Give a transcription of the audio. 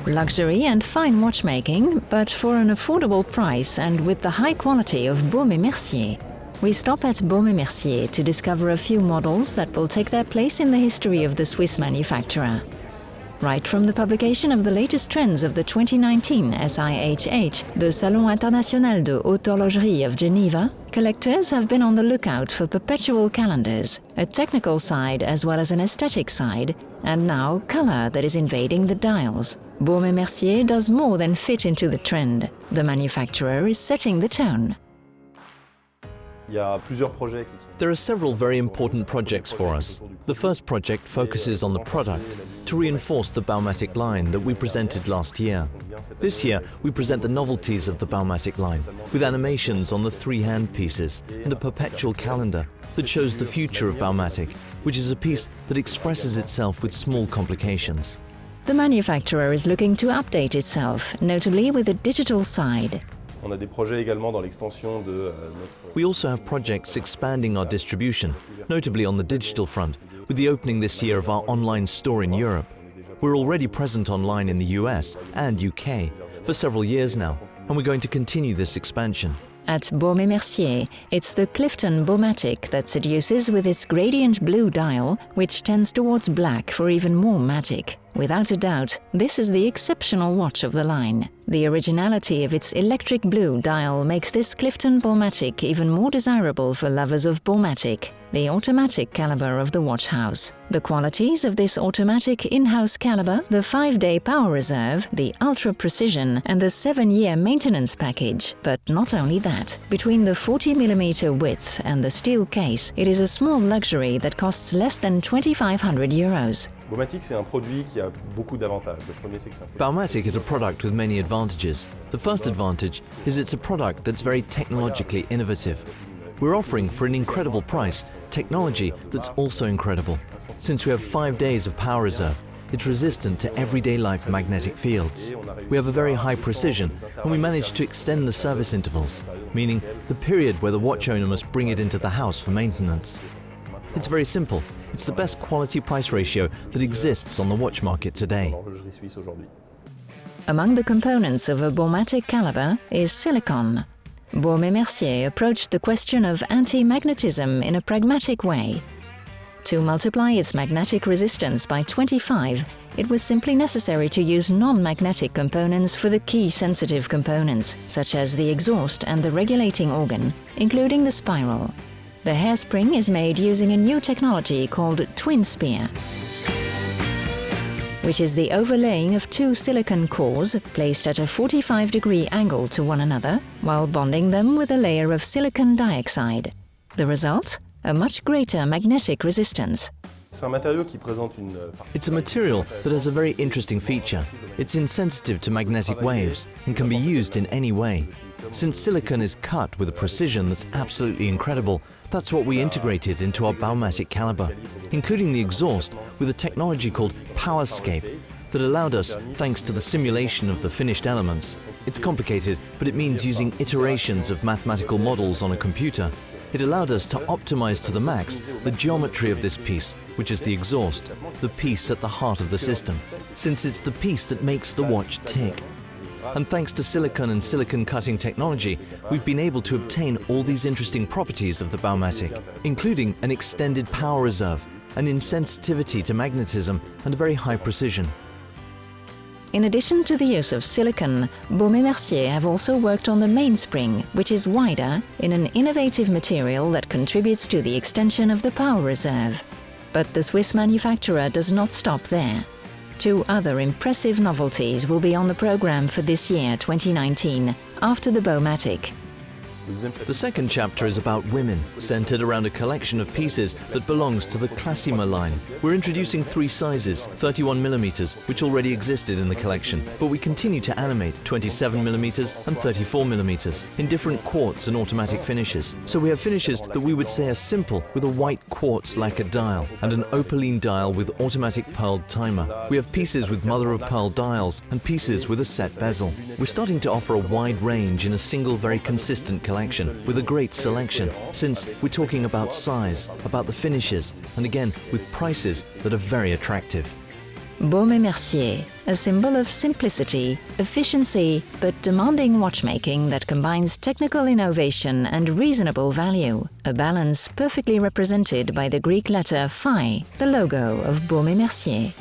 Luxury and fine watchmaking, but for an affordable price and with the high quality of Baume & Mercier. We stop at Baume & Mercier to discover a few models that will take their place in the history of the Swiss manufacturer. Right from the publication of the latest trends of the 2019 SIHH, the Salon International de Haute Horlogerie of Geneva, collectors have been on the lookout for perpetual calendars, a technical side as well as an aesthetic side, and now color that is invading the dials. Baume & Mercier does more than fit into the trend. The manufacturer is setting the tone. There are several very important projects for us. The first project focuses on the product, to reinforce the Baumatic line that we presented last year. This year, we present the novelties of the Baumatic line, with animations on the 3 handpieces and a perpetual calendar that shows the future of Baumatic, which is a piece that expresses itself with small complications. The manufacturer is looking to update itself, notably with a digital side. We also have projects expanding our distribution, notably on the digital front, with the opening this year of our online store in Europe. We're already present online in the US and UK for several years now, and we're going to continue this expansion. At Baume & Mercier, it's the Clifton Baumatic that seduces with its gradient blue dial, which tends towards black for even more magic. Without a doubt, this is the exceptional watch of the line. The originality of its electric blue dial makes this Clifton Baumatic even more desirable for lovers of Baumatic, the automatic caliber of the watch house. The qualities of this automatic in-house caliber, the 5-day power reserve, the ultra-precision, and the 7-year maintenance package. But not only that. Between the 40mm width and the steel case, it is a small luxury that costs less than 2,500 euros. Baumatic is a product with many advantages. The first advantage is it's a product that's very technologically innovative. We're offering for an incredible price technology that's also incredible. Since we have 5 days of power reserve, it's resistant to everyday life magnetic fields. We have a very high precision, and we managed to extend the service intervals, meaning the period where the watch owner must bring it into the house for maintenance. It's very simple. It's the best quality-price ratio that exists on the watch market today. Among the components of a Baumatic caliber is silicon. Baume & Mercier approached the question of anti-magnetism in a pragmatic way. To multiply its magnetic resistance by 25, it was simply necessary to use non-magnetic components for the key sensitive components, such as the exhaust and the regulating organ, including the spiral. The hairspring is made using a new technology called twin spear, which is the overlaying of 2 silicon cores placed at a 45-degree angle to one another, while bonding them with a layer of silicon dioxide. The result? A much greater magnetic resistance. It's a material that has a very interesting feature. It's insensitive to magnetic waves and can be used in any way. Since silicon is cut with a precision that's absolutely incredible, that's what we integrated into our Baumatic caliber, including the exhaust with a technology called PowerScape that allowed us, thanks to the simulation of the finished elements. It's complicated, but it means using iterations of mathematical models on a computer. It allowed us to optimize to the max the geometry of this piece, which is the exhaust, the piece at the heart of the system, since it's the piece that makes the watch tick. And thanks to silicon and silicon cutting technology, we've been able to obtain all these interesting properties of the Baumatic, including an extended power reserve, an insensitivity to magnetism, and a very high precision. In addition to the use of silicon, Baume & Mercier have also worked on the mainspring, which is wider, in an innovative material that contributes to the extension of the power reserve. But the Swiss manufacturer does not stop there. 2 other impressive novelties will be on the program for this year, 2019, after the Baumatic. The second chapter is about women, centered around a collection of pieces that belongs to the Classima line. We're introducing 3 sizes, 31mm, which already existed in the collection, but we continue to animate 27mm and 34mm in different quartz and automatic finishes. So we have finishes that we would say are simple, with a white quartz lacquer dial and an opaline dial with automatic pearled timer. We have pieces with mother-of-pearl dials and pieces with a set bezel. We're starting to offer a wide range in a single very consistent collection with a great selection, since we're talking about size, about the finishes, and again with prices that are very attractive. Baume & Mercier, a symbol of simplicity, efficiency, but demanding watchmaking that combines technical innovation and reasonable value, a balance perfectly represented by the Greek letter phi, the logo of Baume & Mercier.